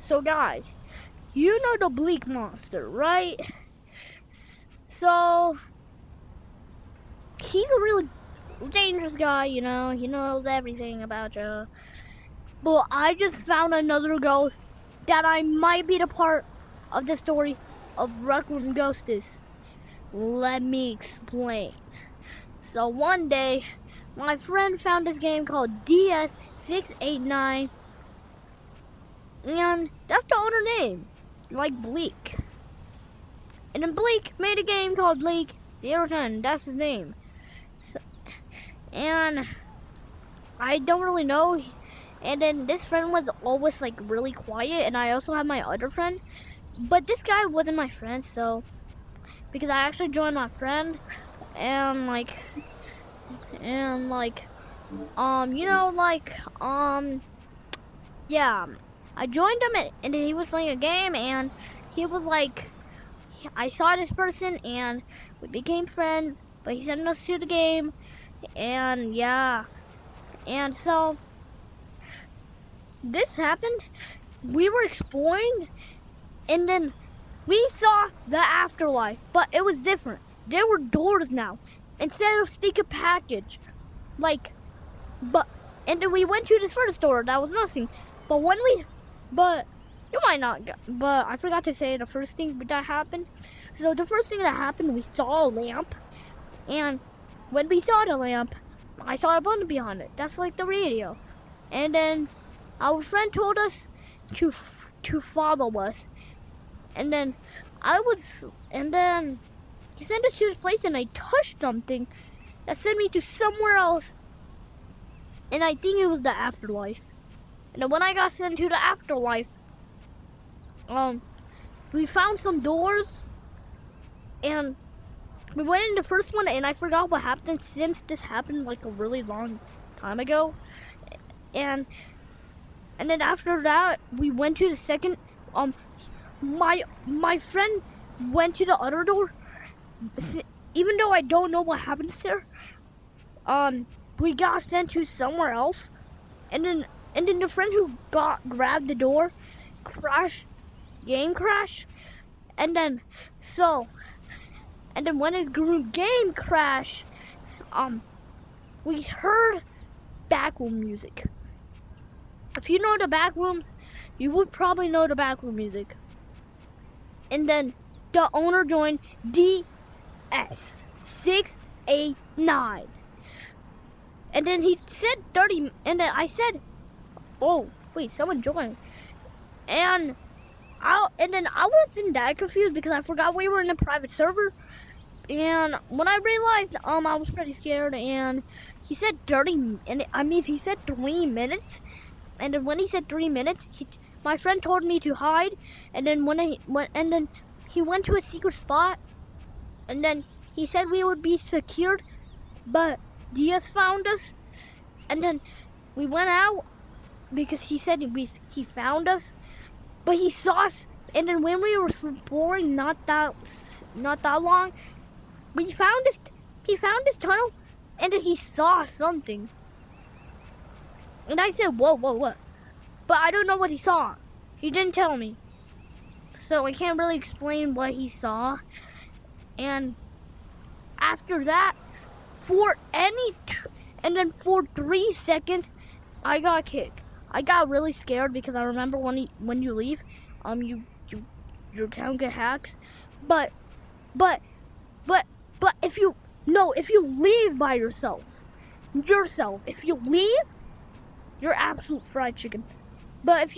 So guys, you know the Bleak monster, right? So he's a really dangerous guy, you know. He knows everything about you. But I just found another ghost that I might be the part of the story of Rec Room Ghosties. Let me explain. So one day, my friend found this game called DS689, and that's the owner name, like Bleak. And then Bleak made a game called Bleak 010, that's his name. So, and I don't really know. And then this friend was always like really quiet, and I also had my other friend. But this guy wasn't my friend, so because I actually joined my friend, and yeah, I joined him, and then he was playing a game, and he was like, I saw this person, and we became friends, but he sent us to the game, and yeah, and so this happened. We were exploring, and then we saw the afterlife, but it was different. There were doors now instead of stick a package, and then we went to this first door that was nothing. But you might not. But I forgot to say the first thing that happened. So the first thing that happened, we saw a lamp, and when we saw the lamp, I saw a button behind it. That's like the radio, and then our friend told us to follow us, and then he sent us to his place, and I touched something that sent me to somewhere else, and I think it was the afterlife. And then when I got sent to the afterlife, we found some doors, and we went in the first one, and I forgot what happened since this happened like a really long time ago, and then after that we went to the second. My friend went to the other door, even though I don't know what happens there. We got sent to somewhere else, and then the friend who grabbed the door game crashed, and then when his game crashed, we heard backroom music. If you know the back rooms, you would probably know the backroom music. And then the owner joined DS689. And then he said 30, and then I said, oh, wait, someone joined. And then I wasn't that confused because I forgot we were in a private server. And when I realized, I was pretty scared, and he said 30, he said 3 minutes. And then when he said 3 minutes, my friend told me to hide. And then he went to a secret spot. And then he said we would be secured, but Diaz found us. And then we went out because he said he found us, but he saw us. And then when we were exploring, not that long, he found this tunnel, and then he saw something. And I said, whoa, what? But I don't know what he saw. He didn't tell me. So I can't really explain what he saw. And after that, for 3 seconds, I got kicked. I got really scared because I remember when you leave, your account get hacked. But if you leave by yourself, if you leave, you're absolute fried chicken. But if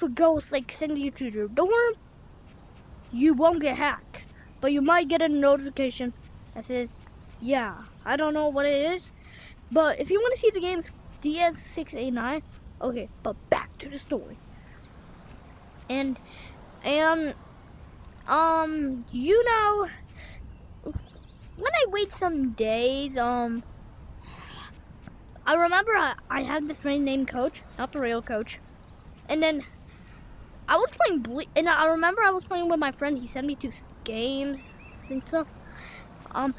a ghost like sends you to your dorm, you won't get hacked. But you might get a notification that says, yeah, I don't know what it is. But if you want to see the game's DS689, okay, but back to the story. And when I wait some days, I remember I had this friend named Coach, not the real Coach. And then I was playing and I remember I was playing with my friend. He sent me to games and stuff. And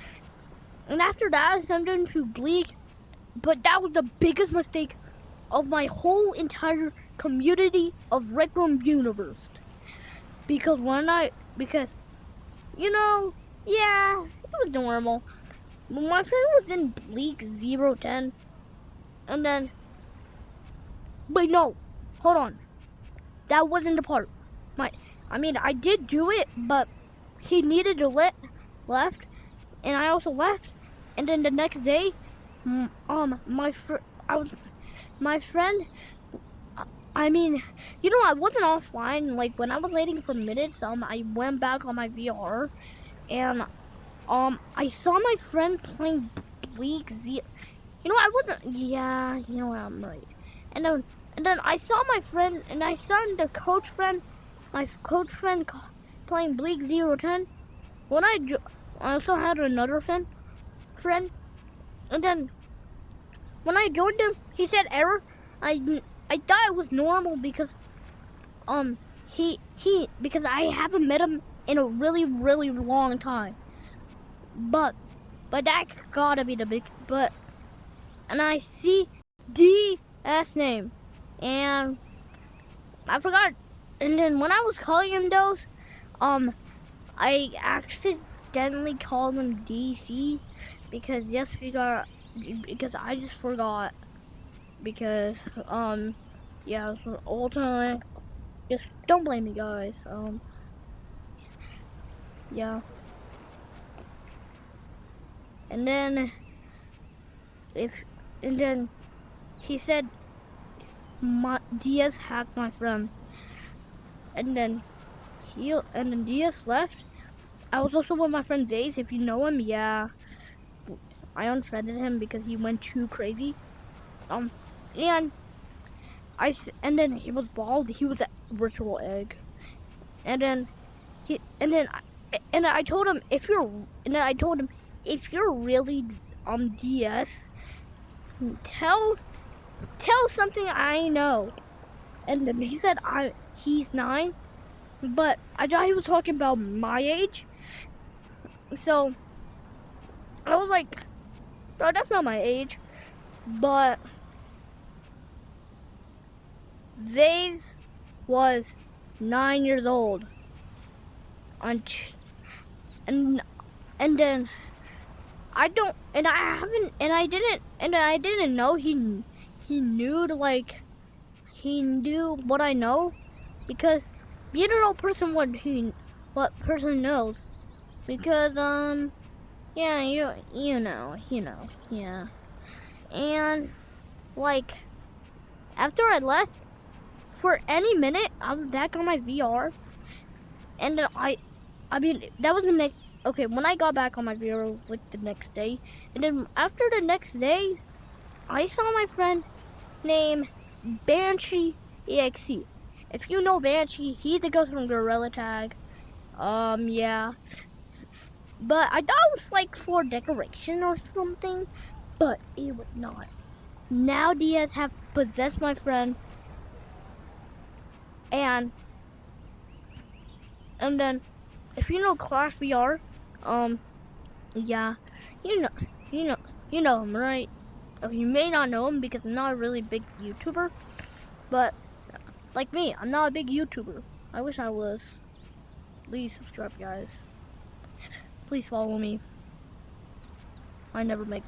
after that, I sent him to Bleak. But that was the biggest mistake of my whole entire community of Rec Room Universe. Because you know, yeah, it was normal. My friend was in Bleak 010, and then, wait, no, hold on, that wasn't the part. I did do it, but he needed to left, and I also left, and then the next day, my friend, I wasn't offline. Like when I was waiting for minutes, I went back on my VR, and I saw my friend playing Bleak Z. I wasn't. Yeah, I'm right. And then I saw my friend, and I saw my coach friend playing Bleak 010. When I also had another friend, and then when I joined him, he said error. I thought it was normal because because I haven't met him in a really, really long time. But that gotta be the big and I see DS name, and I forgot. And then when I was calling him those, I accidentally called him DC because I just forgot. Because yeah, so ultimately, just don't blame me, guys. Yeah. And then he said Diaz hacked my friend, and then Diaz left. I was also with my friend Days. If you know him, yeah, I unfriended him because he went too crazy. And then he was bald. He was a virtual egg, and then I told him if you're really DS, tell something I know. And then he said he's 9, but I thought he was talking about my age. So I was like, bro, that's not my age. But Zays was 9 years old. And then I didn't know he knew what I know, because you don't know what person knows, because yeah, you know, yeah. And like after I left for any minute, I was back on my VR, and then that was the next. Okay, when I got back on my VR, it was like the next day, and then after the next day, I saw my friend named Banshee EXE. If you know Banshee, he's a ghost from Gorilla Tag. Yeah. But I thought it was like for decoration or something, but it was not. Now Diaz have possessed my friend, and then if you know Clash VR, yeah, you know him, right? You may not know him because I'm not a really big YouTuber, but like me, I'm not a big YouTuber. I wish I was. Please subscribe, guys. Please follow me. I never get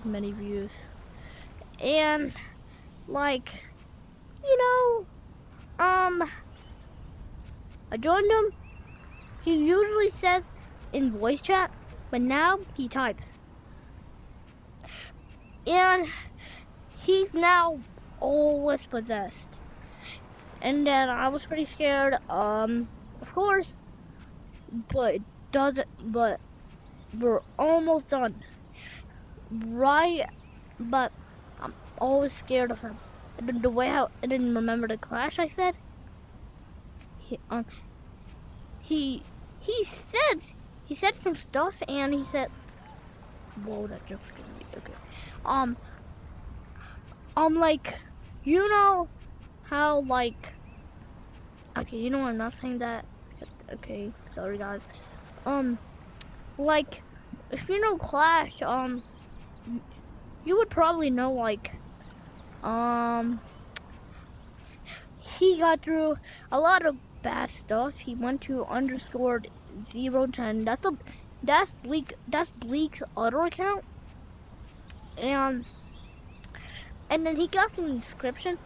many views. And like, I joined him. He usually says in voice chat, but now he types. And he's now always possessed. And then I was pretty scared, of course, but we're almost done. Right, but I'm always scared of him. And then the way how I didn't remember the Clash I said, he said some stuff, and he said, whoa, that joke's gonna be okay. Like, you know how, like, okay, I'm not saying that. Okay, sorry guys. Like, if you know Clash, you would probably know, like, he got through a lot of bad stuff. He went to underscored 010. That's Bleak's other account. And then he got some description,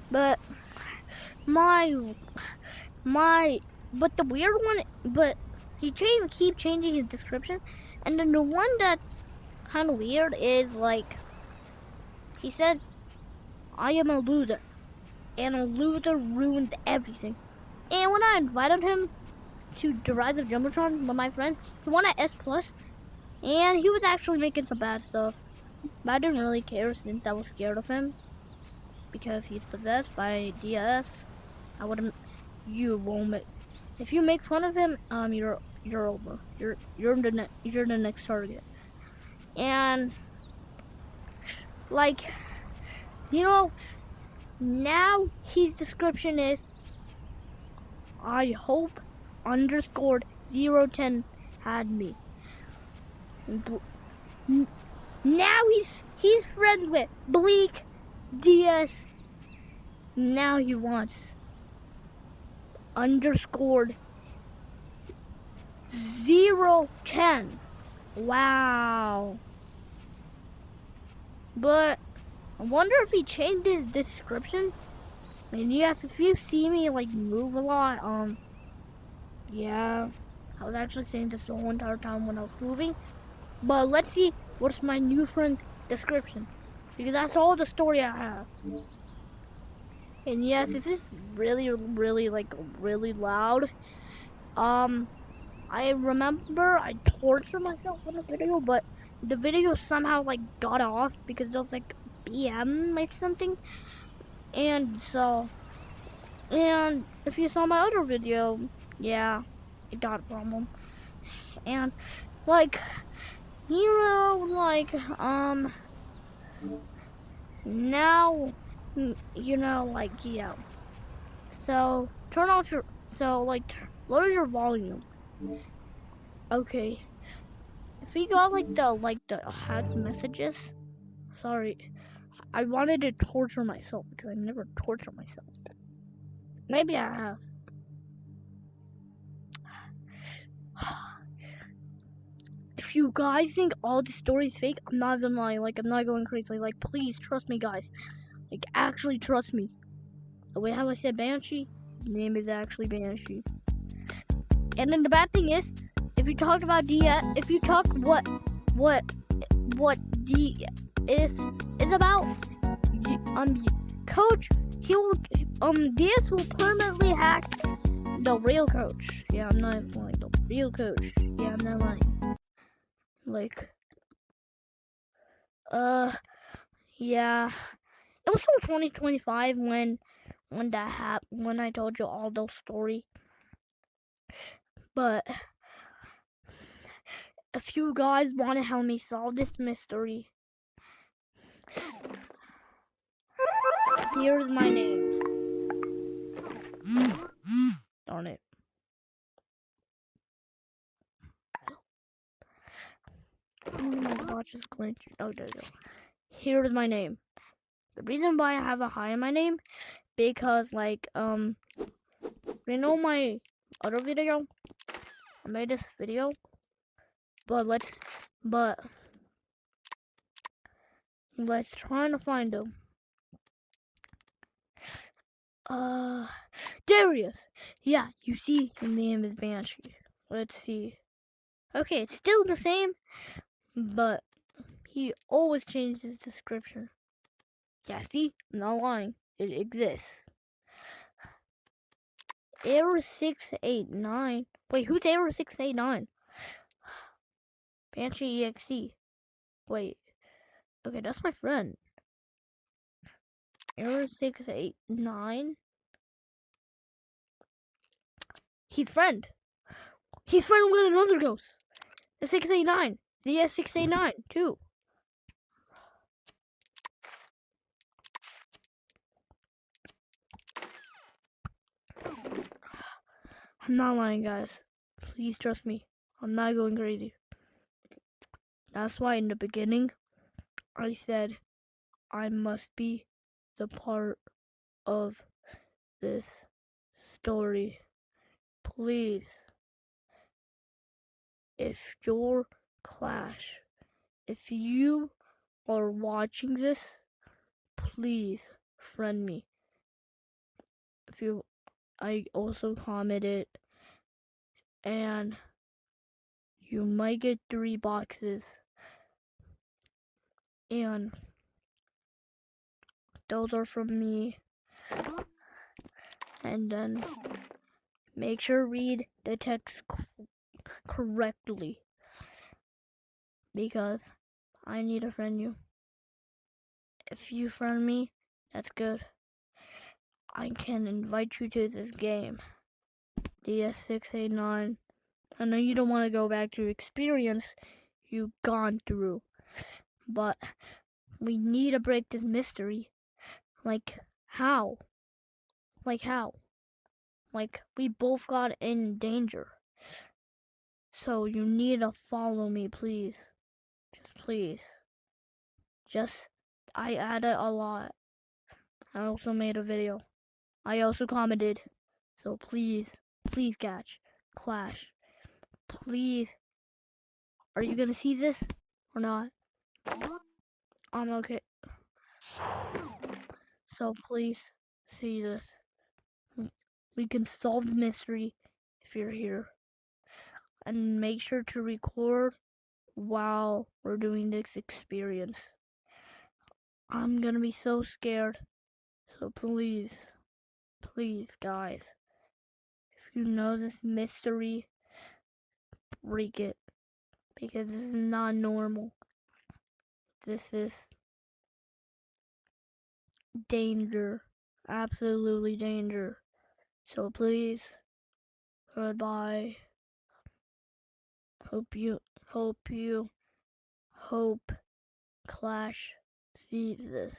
but but the weird one, but he keep changing his description, and then the one that's kind of weird is like, he said, "I am a loser, and a loser ruins everything." And when I invited him to the Rise of Jumbotron with my friend, he wanted S+, and he was actually making some bad stuff. But I didn't really care since I was scared of him, because he's possessed by DS. I wouldn't. You won't make. If you make fun of him, you're over. You're the next target. And like, now his description is, "I hope underscored 010 had me." Now he's friends with Bleak, DS. Now he wants underscored 010. Wow. But I wonder if he changed his description. I mean, yeah, if you see me like move a lot, yeah, I was actually saying this the whole entire time when I was moving. But let's see what's my new friend's description, because that's all the story I have. And yes, if it's really loud, I remember I tortured myself in the video, but the video somehow like got off because it was like BM or something. And if you saw my other video, yeah, it got a problem. And like, now, yeah. So lower your volume. Okay. If you got the had messages, sorry, I wanted to torture myself because I never torture myself. Maybe I have. If you guys think all the stories fake, I'm not even lying. Like, I'm not going crazy. Like, please trust me, guys. Like, actually trust me. The way how I said Banshee, his name is actually Banshee. And then the bad thing is, if you talk about if you talk what D is about, Coach, he will DS will permanently hack the real Coach. Yeah, I'm not lying. The real Coach. Yeah, I'm not lying. Like, yeah, it was from 2025 when that happened, when I told you all those stories. But if you guys want to help me solve this mystery, here's my name. Darn it. My watch is glitched. Oh, there you go. Here's my name. The reason why I have a hi in my name, because you know my other video? I made this video, but let's try to find him. There he is. Yeah, you see, his name is Banshee. Let's see. Okay, it's still the same, but he always changes his description. Yeah, see, I'm not lying. It exists. Error 689. Wait, who's Error 689? Banshee EXE. Wait. Okay, that's my friend. Error 689. He's friend. He's friend with another ghost. The 689. The S689 too. I'm not lying, guys. Please trust me. I'm not going crazy. That's why in the beginning, I said I must be the part of this story. Please, if you're Clash, if you are watching this, please friend me. I also commented, and you might get 3 boxes, and those are from me. And then make sure read the text correctly, because I need to friend you. If you friend me, that's good. I can invite you to this game, DS689. I know you don't want to go back to experience you've gone through, but we need to break this mystery. Like, how? Like, how? Like, we both got in danger. So you need to follow me, please. Just please. I added a lot. I also made a video. I also commented. So please, Clash. Please. Are you gonna see this or not? I'm okay. So please see this. We can solve the mystery if you're here. And make sure to record while we're doing this experience. I'm gonna be so scared. So please, guys, if you know this mystery, break it. Because this is not normal. This is danger. Absolutely danger. So please, goodbye. Hope Clash sees this.